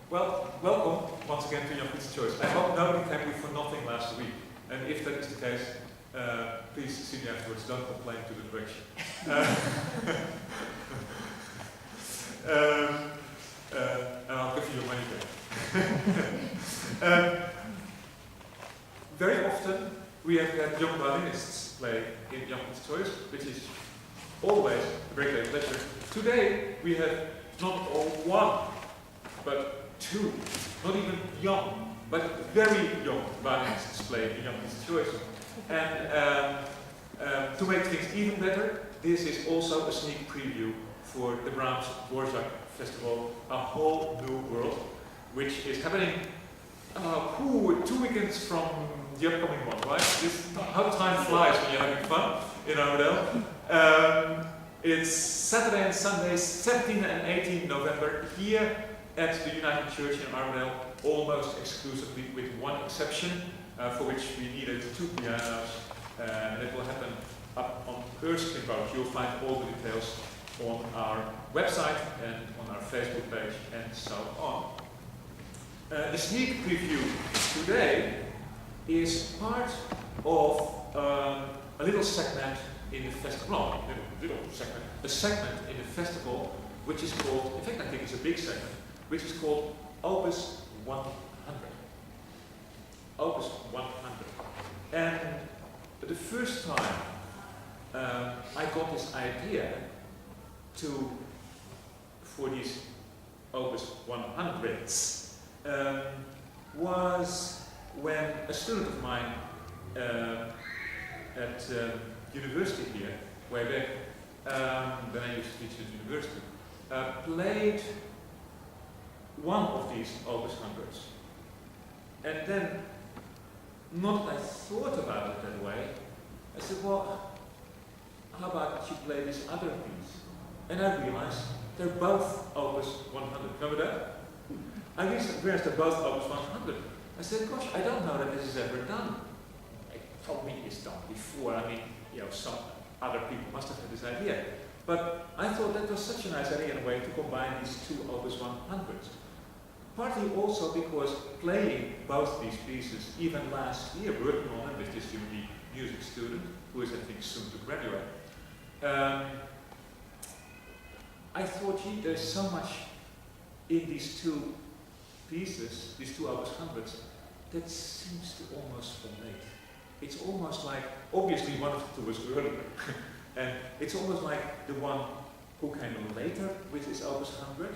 Well, welcome once again to Jan-Piet's Choice. I hope nobody thanked me for nothing last week. And if that is the case, please see me afterwards. Don't complain to the direction. And I'll give you your money back. Very often we have had young violinists play in Jan-Piet's Choice, which is always a great pleasure. Today we have not all one, but two, not even young, but very young violinists play in Jan-Piet's Choice. And to make things even better, this is also a sneak preview for the Brahms Dvorak Festival, a whole new world, which is happening 2 weekends from the upcoming one, right? How time flies when you're having fun in Armidale. It's Saturday and Sunday, 17 and 18 November, here at the United Church in Armidale, almost exclusively with one exception, for which we needed 2 pianos, and it will happen up on Erskine Road. You'll find all the details on our website and on our Facebook page and so on. The sneak preview today is part of a little segment in the festival, a segment in the festival which is called, in fact I think it's a big segment, which is called Opus 100. Opus 100. And the first time I got this idea for these Opus 100s was when a student of mine at university here, way back, when I used to teach at university, played one of these Opus 100s. And then, not that I thought about it that way, I said, well, how about you play this other piece? And I realized they're both Opus 100. Remember that? I realized they're both Opus 100. I said, gosh, I don't know that this is ever done. It told me it's done before. I mean, some other people must have had this idea. But I thought that was such a nice idea in a way to combine these two Opus 100s. Partly also because playing both these pieces, even last year, working on them with this UMD music student, who is I think soon to graduate, I thought, gee, there's so much in these two pieces, these two Opus 100s, that seems to almost relate. It's almost like, obviously one of the two was earlier, and it's almost like the one who came later with his Opus 100,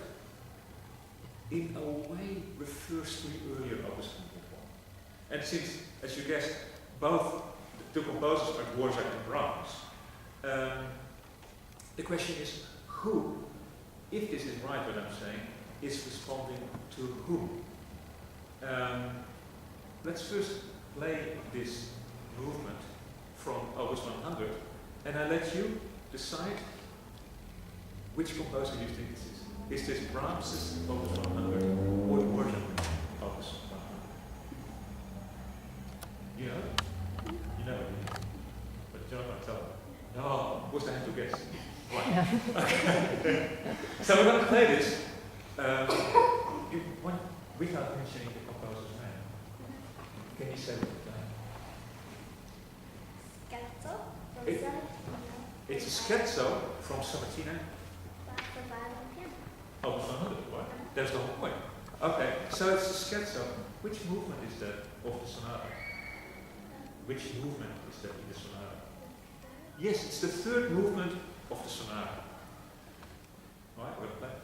in a way refers to the earlier Opus 101. And since, as you guessed, both the composers are Dvorak and Brahms, the question is who, if this is right what I'm saying, is responding to whom? Let's first play this movement from Opus 100, and I let you decide which composer you think this is. Is this Brahms' Opus 100 or Dvorak Opus 100? You know? You know it, but you're not going to tell me. No, what's the hand to guess? Right. Okay. So we're going to play this without mentioning the composer's name. Can you say what it's name? It's a scherzo from Sonatine. Opus 100, what? That's the whole point. Okay, so it's a scherzo. Which movement is that of the sonata? Which movement is that in the sonata? Yes, it's the third movement of the sonata. Alright, we're going to play.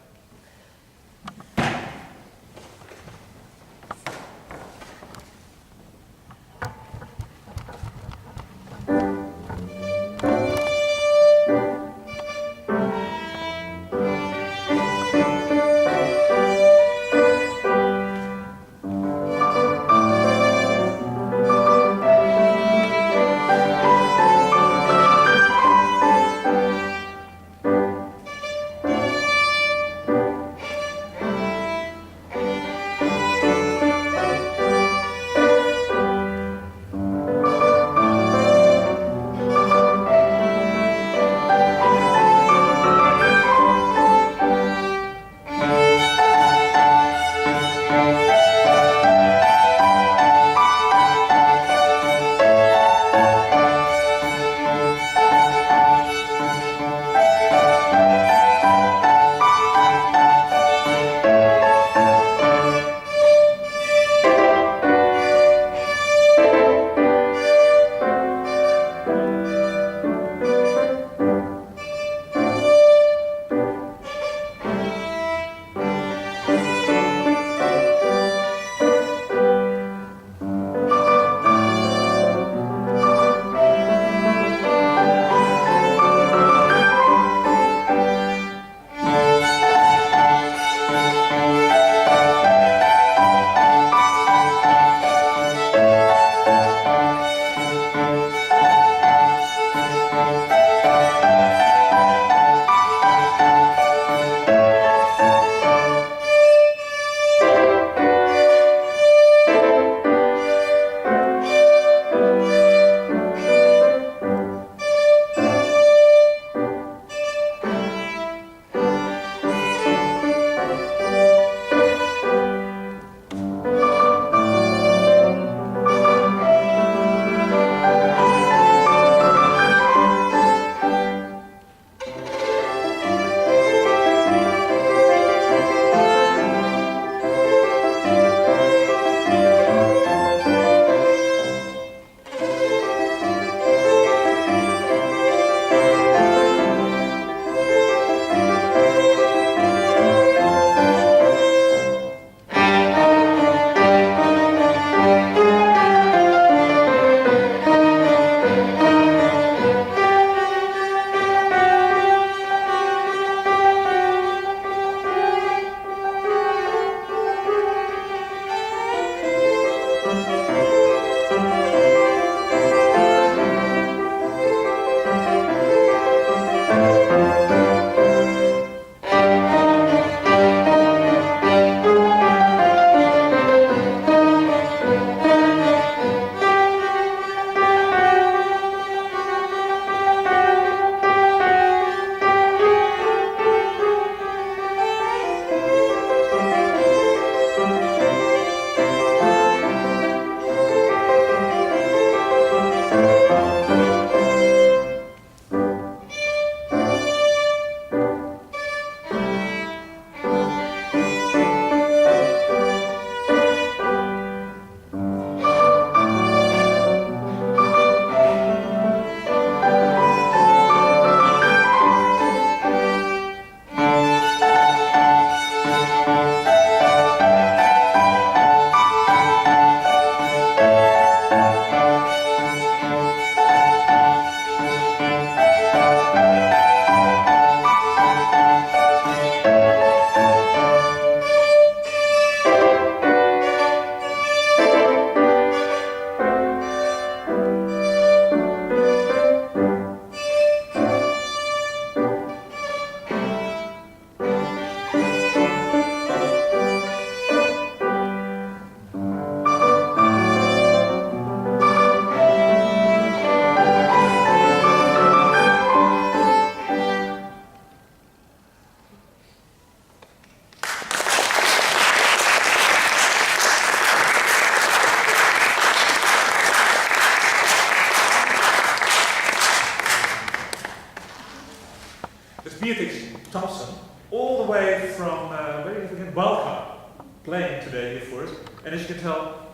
all the way from, where do you again? Balkan, playing today here for us. And as you can tell,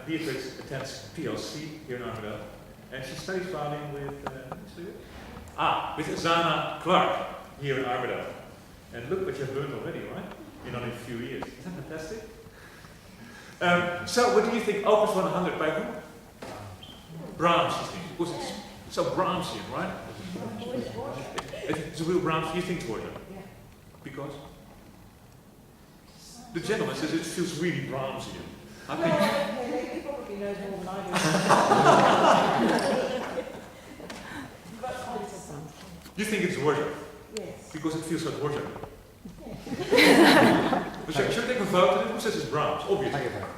Beatrix attends PLC here in Armidale. And she studies violin with Zana Clark here in Armidale. And look what you've learned already, right? In only a few years. Isn't that fantastic? So what do you think? Opus 100 by who? Brahms, you think? Because it's so Brahmsian, right? It's a real Brahms. You think Dvorak? Yeah. Because? The gentleman says it feels really Brahmsian. How can He probably knows more than I do. you think it's Dvorak? Yes. Because it feels like Dvorak. Should we take a vote? Who says it's Brahms? Obviously. Thank you very much.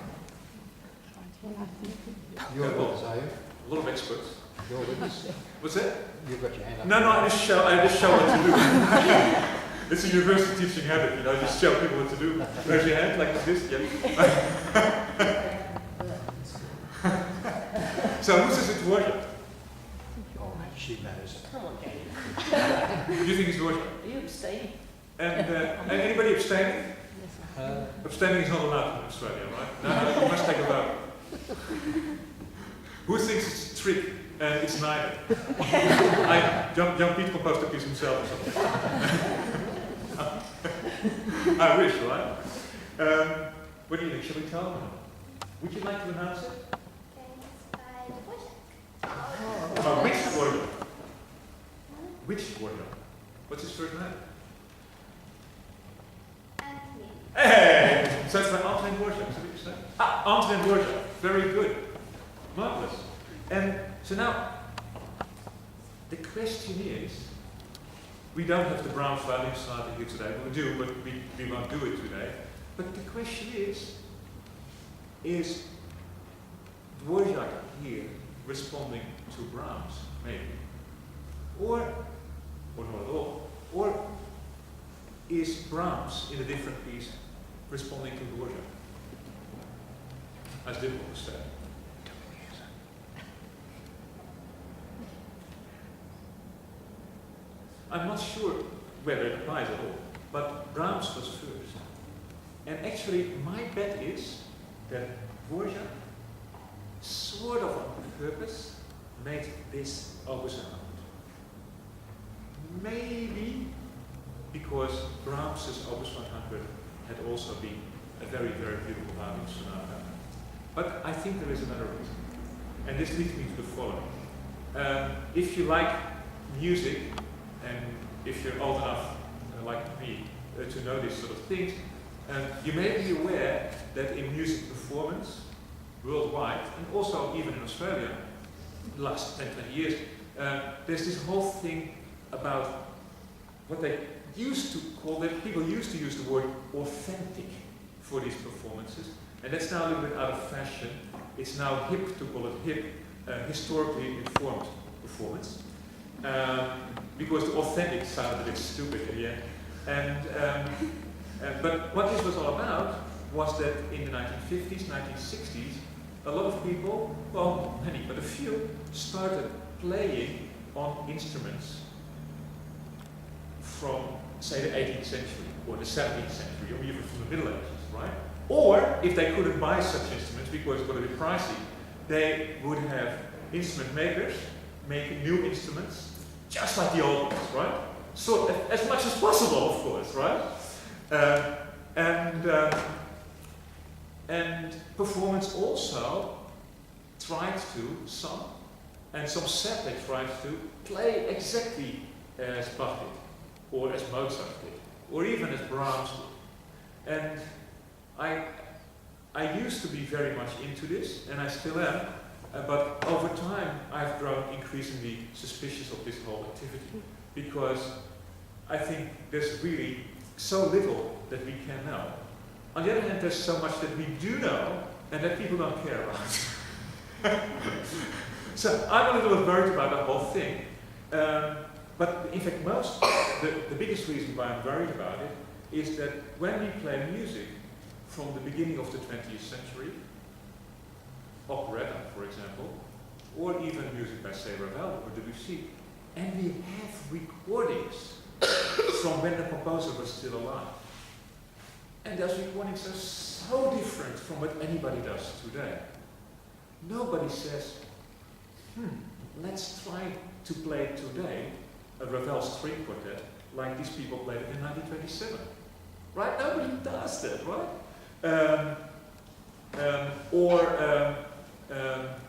Your witness, are you? A lot of experts. Your witness? What's that? You've got your hand up. No, I just show what to do. It's a university teaching habit, you know, just show people what to do. Raise your hand like this. Yeah. So who says it's Dvorak? Oh, she knows. Come on, Jane. You think it's Dvorak? Are you abstaining? And anybody abstaining? Abstaining is not allowed in Australia, right? No, you must take a vote. Who thinks it's a trick and it's neither? Jan-Piet composed the piece himself or something. I wish, right? What do you think? Shall we tell them? Would you like to announce it? Which Dvorak? Which Dvorak? What's his first name? Hey! So it's by Antonin Dvorak, is that what you said? Antonin Dvorak. Very good. Marvelous. And so now, the question is, we don't have the Brahms violin sonata here today. We do, but we won't do it today. But the question is Dvorak here responding to Brahms, maybe? Or not at all? Or is Brahms in a different piece responding to Dvorak? That's difficult to say. I'm not sure whether it applies at all, but Brahms was first. And actually, my bet is that Dvorak, sort of on purpose, made this Opus 100. Maybe because Brahms's Opus 100 had also been a very, very beautiful violin sonata. But I think there is another reason. And this leads me to the following. If you like music, and if you're old enough, like me, to know these sort of things, you may be aware that in music performance, worldwide, and also even in Australia, the last 10, 20 years, there's this whole thing about what they used to call it, people used to use the word authentic for these performances, and that's now a little bit out of fashion. It's now hip to call it historically informed performance. Because the authentic sounded a bit stupid in the end. But what this was all about was that in the 1950s, 1960s, a lot of people, well, many, but a few, started playing on instruments from, say, the 18th century, or the 17th century, or even from the Middle Ages, right? Or, if they couldn't buy such instruments because it's going to be pricey, they would have instrument makers making new instruments, just like the old ones, right? So, as much as possible, of course, right? And performance also tried to, some said they tried to play exactly as Bach did, or as Mozart did, or even as Brahms did. And I used to be very much into this, and I still am, but over time I've grown increasingly suspicious of this whole activity, because I think there's really so little that we can know. On the other hand, there's so much that we do know and that people don't care about. So I'm a little bit worried about the whole thing. But in fact, the biggest reason why I'm worried about it is that when we play music from the beginning of the 20th century, operetta, for example, or even music by, say, Ravel or Debussy, and we have recordings from when the composer was still alive. And those recordings are so different from what anybody does today. Nobody says, let's try to play today a Ravel string quartet like these people played it in 1927. Right? Nobody does that, right? A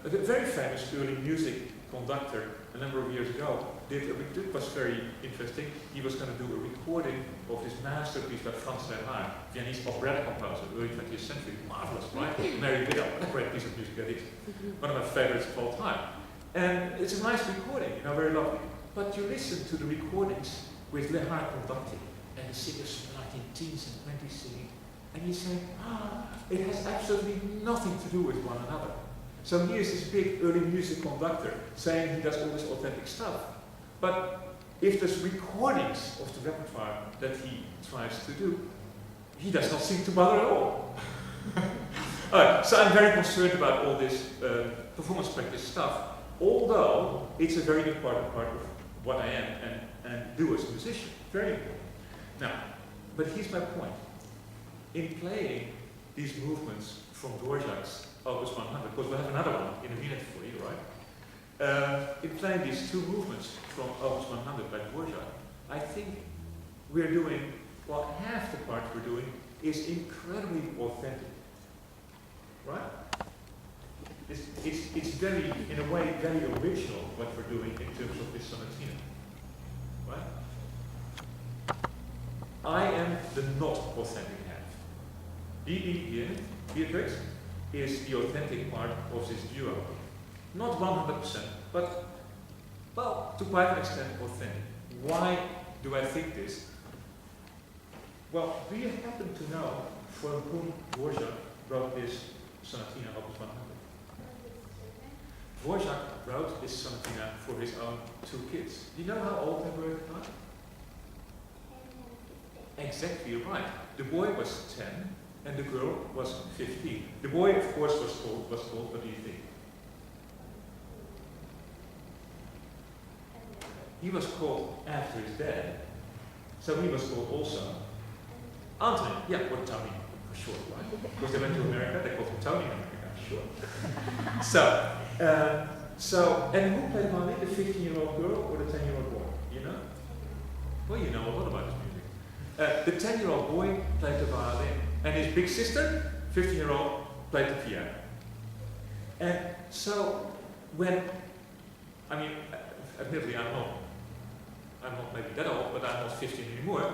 very famous early music conductor a number of years ago it was very interesting. He was going to do a recording of his masterpiece by Franz Leonard, Viennese opera composer, early 20th century. Marvelous, right? Mary Widow, a great piece of music that is. One of my favorites of all time. And it's a nice recording, very lovely. But you listen to the recordings with Leonard conducting, and the singers from the 1910s and 20s singing, and you say, it has absolutely nothing to do with one another. So here's this big early music conductor saying he does all this authentic stuff. But if there's recordings of the repertoire that he tries to do, he does not seem to bother at all. Alright, so I'm very concerned about all this performance practice stuff, although it's a very important part of what I am and do as a musician. Very important. Now, but here's my point. In playing these movements from Dvorak's Opus 100, because we'll have another one in a minute for you, right? In playing these two movements from Opus 100 by Dvorak, I think we're doing, well, half the part we're doing is incredibly authentic, right? It's very, in a way, very original what we're doing in terms of this sonatina, right? I am the not authentic half. Beatrix is the authentic part of this duo. Not 100%, but, well, to quite an extent authentic. Why do I think this? Well, do you happen to know for whom Dvorak wrote this sonatina Opus 100? Dvorak wrote this sonatina for his own two kids. Do you know how old they were at the time? Exactly right. The boy was 10 and the girl was 15. The boy, of course, was told, what do you think? He was called after his dad, so he was called also Anthony. Yeah, or Tony for short, right? Because they went to America, they called him Tony in America, sure. And who played violin? The 15-year-old girl or the 10-year-old boy? You know? Well, you know a lot about this music. The 10-year-old boy played the violin, and his big sister, 15-year-old, played the piano. And so admittedly I'm not maybe that old, but I'm not 15 anymore.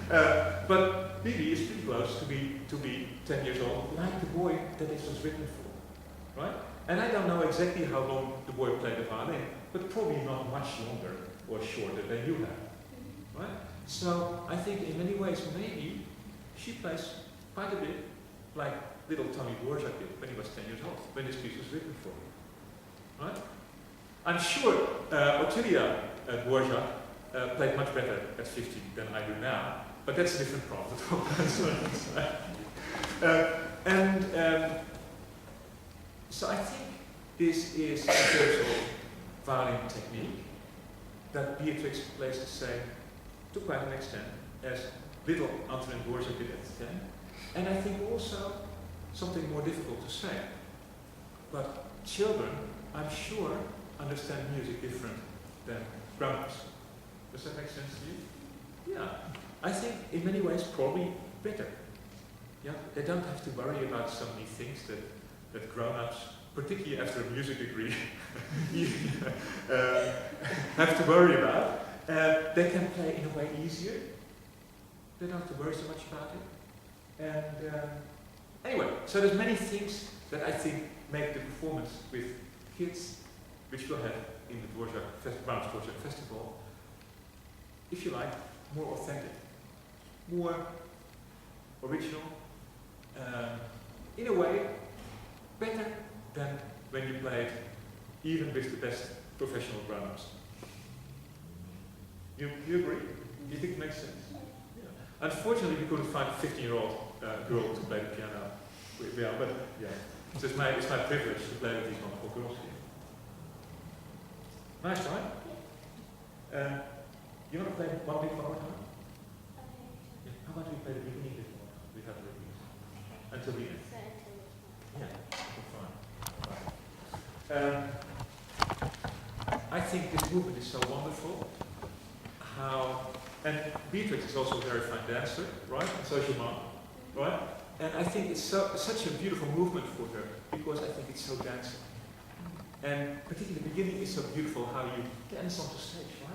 But Bibi is pretty close to be 10 years old, like the boy that this was written for, right? And I don't know exactly how long the boy played the violin, but probably not much longer or shorter than you have, right? So I think in many ways maybe she plays quite a bit like little Tommy Dvorak did when he was 10 years old, when this piece was written for him, right? I'm sure Ottilia Dvorak played much better at 15 than I do now, but that's a different problem. So I think this is in terms of violin technique that Beatrix plays the same to quite an extent as little Antonin Dvorak did at 10, and I think also something more difficult to say, but children, I'm sure, understand music different than grown-ups. Does that make sense to you? Yeah. I think in many ways probably better. Yeah. They don't have to worry about so many things that grown-ups, particularly after a music degree, have to worry about. They can play in a way easier. They don't have to worry so much about it. And anyway, so there's many things that I think make the performance with kids, which we'll have in the Brahms Dvorak Festival, if you like, more authentic, more original, in a way, better than when you played even with the best professional drummers. You agree? Do you think it makes sense? Yeah. Unfortunately, we couldn't find a 15-year-old girl to play the piano with, but yeah, so it's my privilege to play with these wonderful girls here. Nice, right? You want to play one bit one more time? Yeah. How about we play the beginning bit one more time? We have the repeat. Until the end. Yeah, fine. I think this movement is so wonderful. And Beatrix is also a very fine dancer, right? And so is your mom, right? And I think it's such a beautiful movement for her because I think it's so dancing. And particularly the beginning is so beautiful how you dance onto stage, right?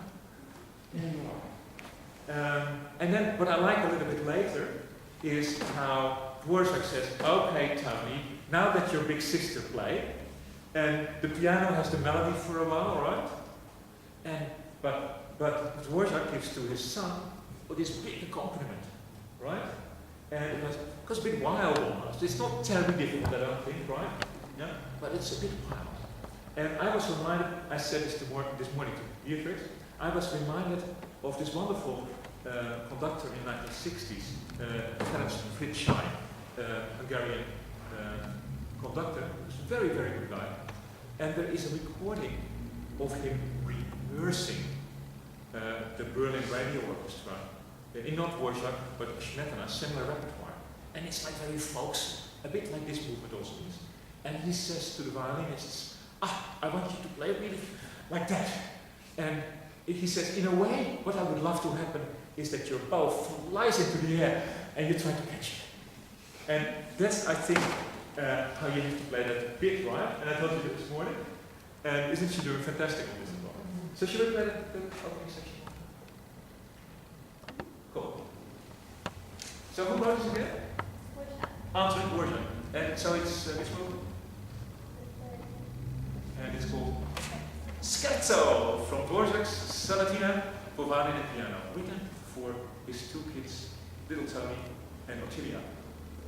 And you are. And then what I like a little bit later is how Dvorak says, okay, Tony, now that your big sister played, and the piano has the melody for a while, right? But Dvorak gives to his son this big accompaniment, right? And it was a bit wild almost. It's not terribly difficult, I don't think, right? Yeah, but it's a bit wild. And I was reminded, I said this morning to Beatrix, I was reminded of this wonderful conductor in the 1960s, Ferenc Fritzsche, Hungarian conductor, who's a very, very good guy. And there is a recording of him rehearsing the Berlin Radio Orchestra, in not Dvorak, but Smetana, similar repertoire. And it's like very folksy, a bit like this movement also is. And he says to the violinists, I want you to play really like that. And he says, in a way, what I would love to happen is that your bow flies into the air and you try to catch it. And that's, I think, how you have to play that bit, right? And I told you this morning. And isn't she doing fantastic on this as well? So she will play the opening section. Cool. So who wrote this again? Antoine Dvorak. And so it's this movement. And it's called Scherzo from Dvorak's Sonatina for violin and piano, written for his two kids, little Tony and Ottilia,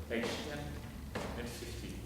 aged 10 and 15.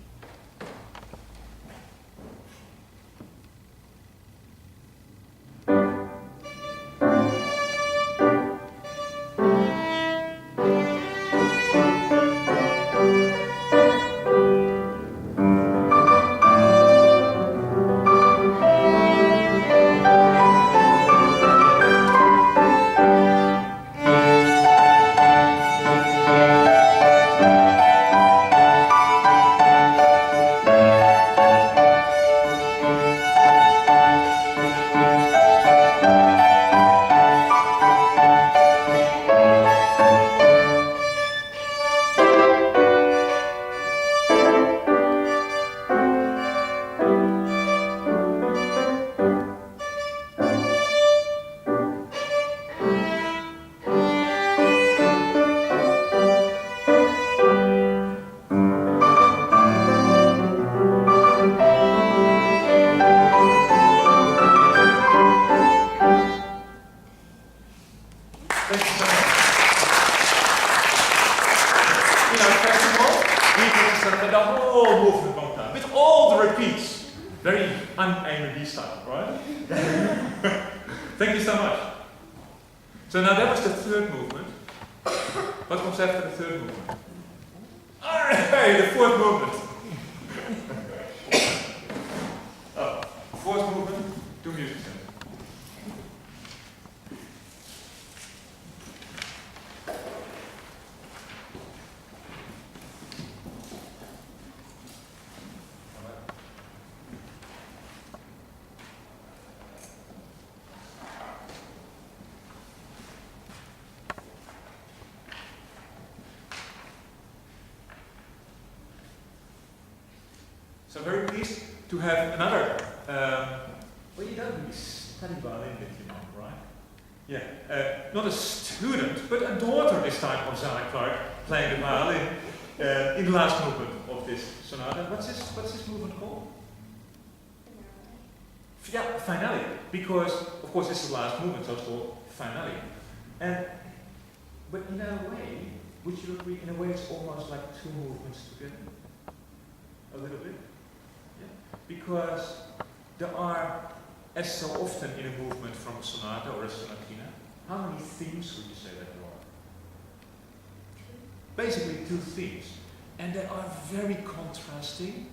So now that was the third movement. What comes after the third movement? Alright, the fourth movement. Fourth movement, two music centers. So very pleased to have another, well, you don't really study violin with your mom, right? Yeah, not a student, but a daughter this time of Zana Clark playing the violin in the last movement of this sonata. What's this movement called? Yeah, finale, because of course this is the last movement, so it's called finale. But in a way, would you agree, in a way it's almost like two movements together? A little bit? Because there are, as so often in a movement from a sonata or a sonatina, how many themes would you say that there are? Basically two themes. And they are very contrasting,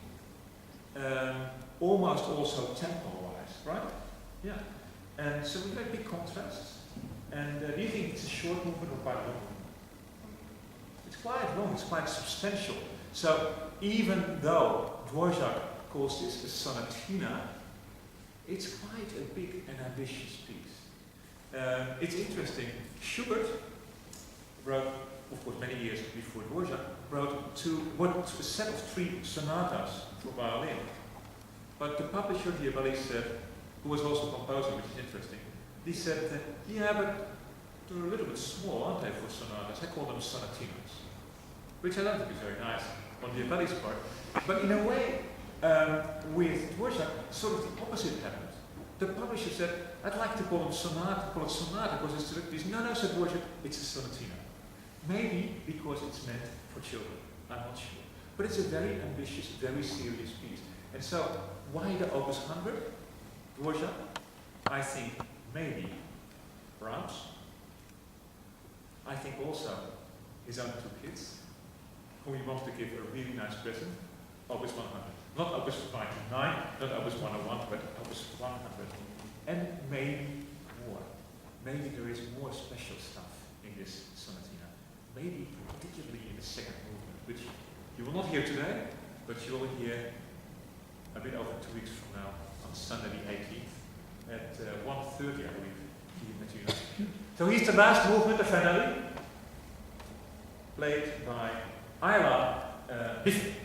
almost also tempo-wise, right? Yeah. And so we have big contrasts. And do you think it's a short movement or quite long? It's quite long, it's quite substantial. So even though Dvorak calls this a sonatina, it's quite a big and ambitious piece. It's interesting. Schubert wrote, of course, many years before Dvorak, wrote a set of 3 sonatas for violin. But the publisher here, who was also a composer, which is interesting, he said, yeah, but they're a little bit small, aren't they, for sonatas? I call them sonatinas, which I don't think is very nice on Diabelli's part. But in a way, with Dvorak, sort of the opposite happened. The publisher said, I'd like to call it sonata because it's this. No, said Dvorak, it's a sonatina. Maybe because it's meant for children, I'm not sure. But it's a very ambitious, very serious piece. And so, why the Opus 100? Dvorak, I think maybe Brahms. I think also his own 2 kids, whom he wants to give a really nice present. Opus 100. Not Opus 99, not Opus 101, but Opus 100. And maybe more. Maybe there is more special stuff in this sonatina. Maybe particularly in the second movement, which you will not hear today, but you will hear a bit over 2 weeks from now, on Sunday the 18th, at 1:30, I believe, here at the So here's the last movement of Finale, played by Ayla Biff.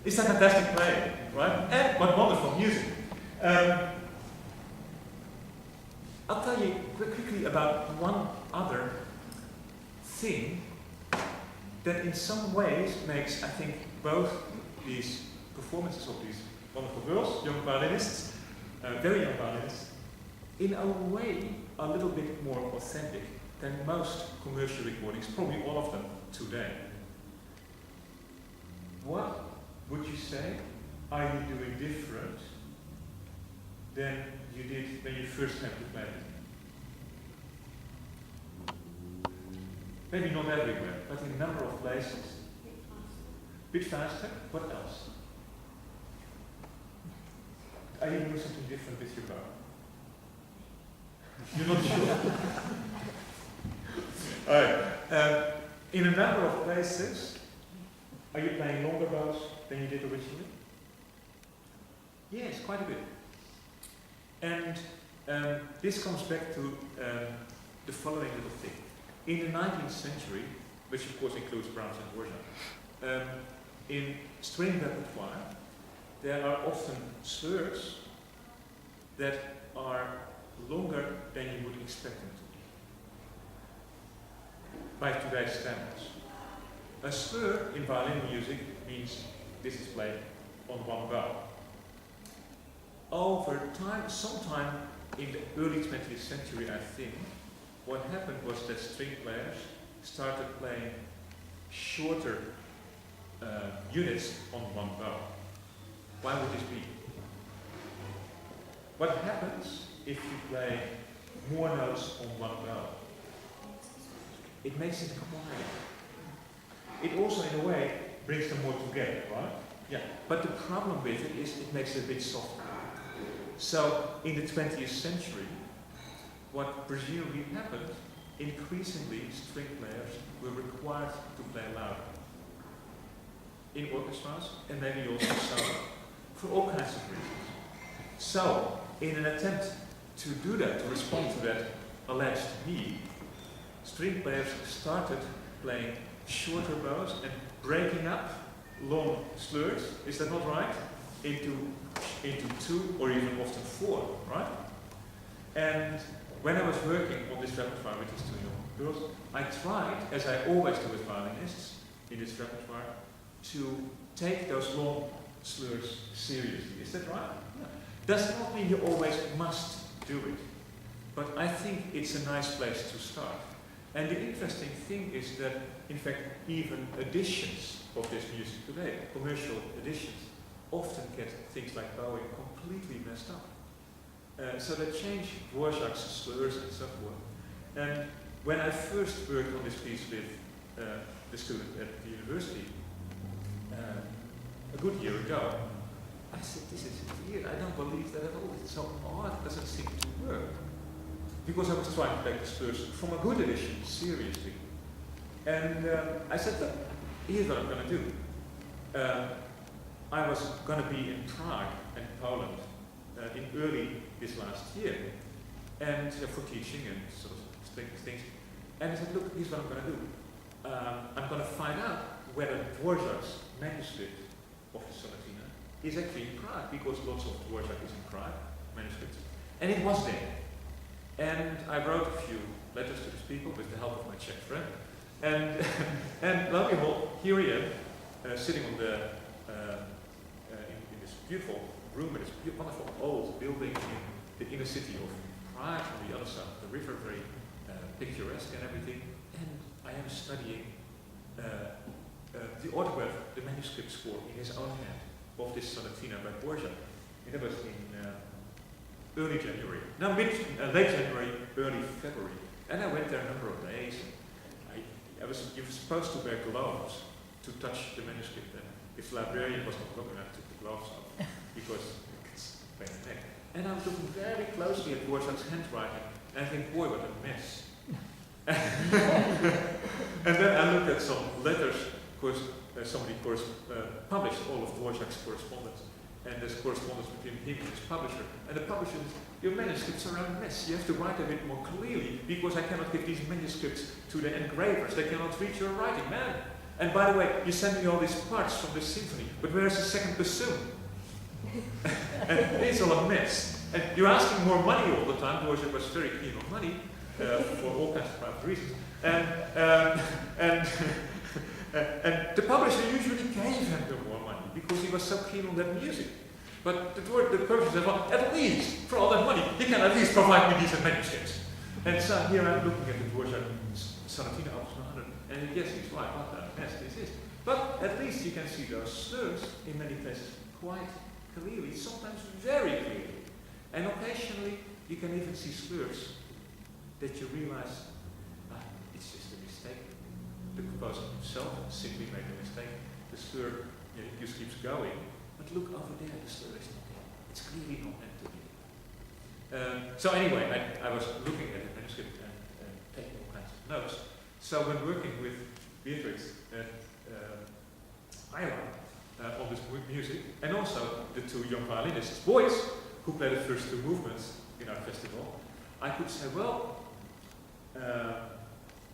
It's a fantastic play, right? And what wonderful music. I'll tell you quickly about one other thing that in some ways makes, I think, both these performances of these wonderful girls, young violinists, very young violinists, in a way a little bit more authentic than most commercial recordings, probably all of them today. What would you say are you doing different than you did when you first had to play it? Maybe not everywhere, but in a number of places. Bit faster. What else? Are you doing something different with your bow? You're not sure? Alright. In a number of places, are you playing longer bows than you did originally? Yes, quite a bit. And this comes back to the following little thing. In the 19th century, which of course includes Brahms and Dvorak, in string repertoire, there are often slurs that are longer than you would expect them to be, by today's standards. A slur in violin music means this is played on one bow. Over time, sometime in the early 20th century, I think, what happened was that string players started playing shorter units on one bow. Why would this be? What happens if you play more notes on one bow? It makes it quiet. It also, in a way, brings them more together, right? Yeah. But the problem with it is it makes it a bit softer. So, in the 20th century, what presumably happened, increasingly string players were required to play louder. In orchestras, and maybe also solo, for all kinds of reasons. So, in an attempt to do that, to respond to that alleged need, string players started playing shorter bows and breaking up long slurs, is that not right? Into two or even often four, right? And when I was working on this repertoire with these two young girls, I tried, as I always do with violinists in this repertoire, to take those long slurs seriously. Is that right? Yeah. Does not mean you always must do it, but I think it's a nice place to start. And the interesting thing is that, in fact, even editions of this music today, commercial editions, often get things like bowing completely messed up. So they change Dvorak's slurs and so forth. And when I first worked on this piece with the student at the university, a good year ago, I said, this is weird, I don't believe that at all, it's so odd, it doesn't seem to work. Because I was trying to take the slurs from a good edition, seriously. And I said, look, here's what I'm going to do. I was going to be in Prague and Poland in early this last year, and for teaching and sort of things. And I said, look, here's what I'm going to do. I'm going to find out whether Dvorak's manuscript of the Sonatina is actually in Prague, because lots of Dvorak is in Prague manuscripts. And it was there. And I wrote a few letters to these people with the help of my Czech friend. And lo and behold, here I am, sitting on the in this beautiful room in this wonderful old building in the inner city of Prague, on the other side of the river, very picturesque and everything. And I am studying the autograph, the manuscript score in his own hand of this sonatina by Dvorak. And that was in early January. No, late January, early February. And I went there a number of days. You were supposed to wear gloves to touch the manuscript. And if the librarian was not looking, I took the gloves off because it's pain in the neck. And I was looking very closely at Dvorak's handwriting, and I think, boy, what a mess. And then I looked at some letters, of course, somebody published all of Dvorak's correspondence, and there's correspondence between him and his publisher. And the publisher says, your manuscripts are a mess. You have to write a bit more clearly, because I cannot give these manuscripts to the engravers. They cannot read your writing, man. And by the way, you send me all these parts from this symphony, but where's the second bassoon? And it's all a mess. And you're asking more money all the time. Dvorak was very keen on money for all kinds of private reasons. And the publisher usually gave him more money because he was so keen on that music. But the publisher said, well, at least, for all that money, he can at least provide me these manuscripts. And so here I'm looking at the Dvorak Sonatina Opus 100, and yes, he's right, what a mess this is. But at least you can see those slurs in many places quite clearly, sometimes very clearly. And occasionally you can even see slurs that you realize it's just a mistake. The composer himself simply made a mistake. The slur just keeps going, but look over there, the slur is not there. It's clearly not meant to be. So anyway, I was looking at the manuscript and taking all kinds of notes. So when working with Beatrix and Ayla on this music, and also the two young violinists, boys, who play the first two movements in our festival, I could say, well,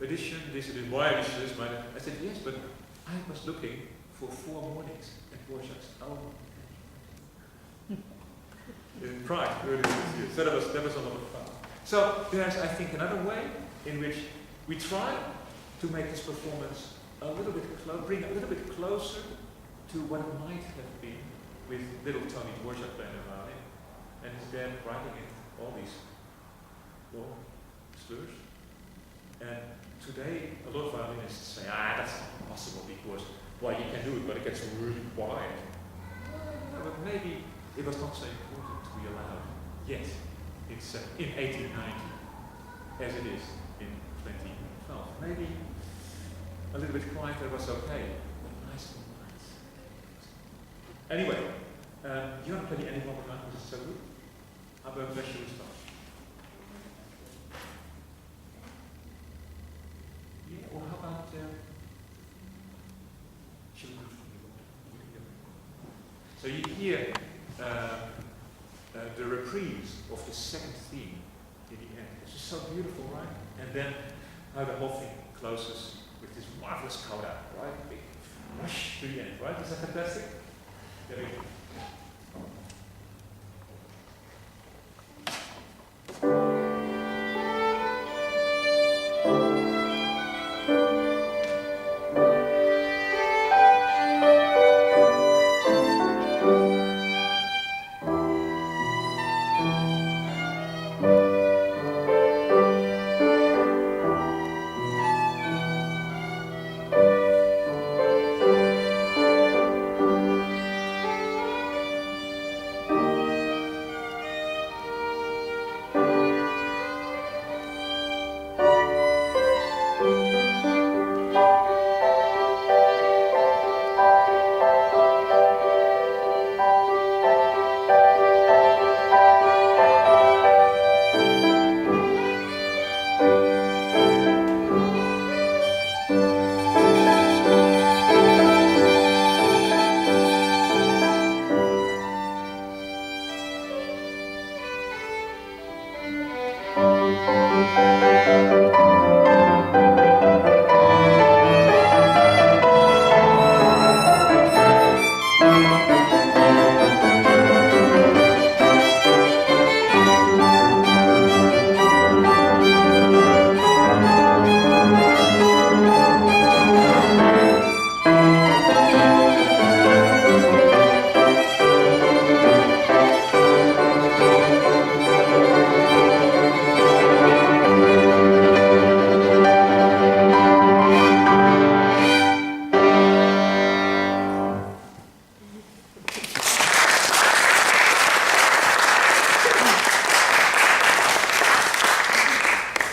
edition, this is why edition is mine. I said, yes, but I was looking for 4 mornings at Dvorak's album. In Prague earlier this year. So that was a lot of fun. So there's, I think, another way in which we try to make this performance a little bit bring a little bit closer to what it might have been with little Tony Dvorak playing the violin, and instead writing in all these slurs. And today, a lot of violinists say, that's not possible because, well, you can do it, but it gets really quiet. Well, but maybe it was not so important to be allowed yet in 1890 as it is in 2012. Maybe a little bit quieter was okay, but nice and nice. Anyway, you want to play any more than that? So good. How about Bless You Start? Yeah, or how about shall we go from here? So you hear the reprise of the second theme in the end. It's just so beautiful, right? And then how the whole thing closes with this marvelous coda, right? Big rush to the end, right? Is that fantastic? There we go.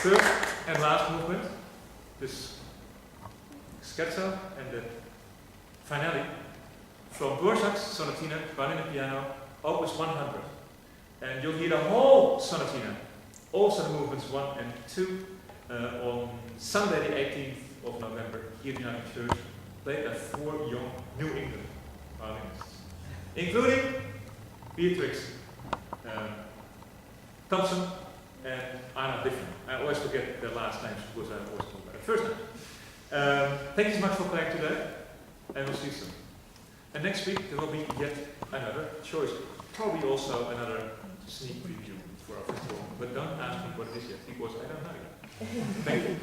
third and last movement, this scherzo and the finale from Dvorak's Sonatina, Violin and Piano, Opus 100. And you'll hear the whole Sonatina, also the movements 1 and 2, on Sunday the 18th of November here at the United Church, played by 4 young New England violinists, including Beatrix Thompson and Anna Diffin. I always forget their last names because I always talk about it first name. Thank you so much for playing today, and we'll see you soon. And next week there will be yet another choice, probably also another sneak preview for our festival. But don't ask me what it is yet, because I don't know yet. Thank you.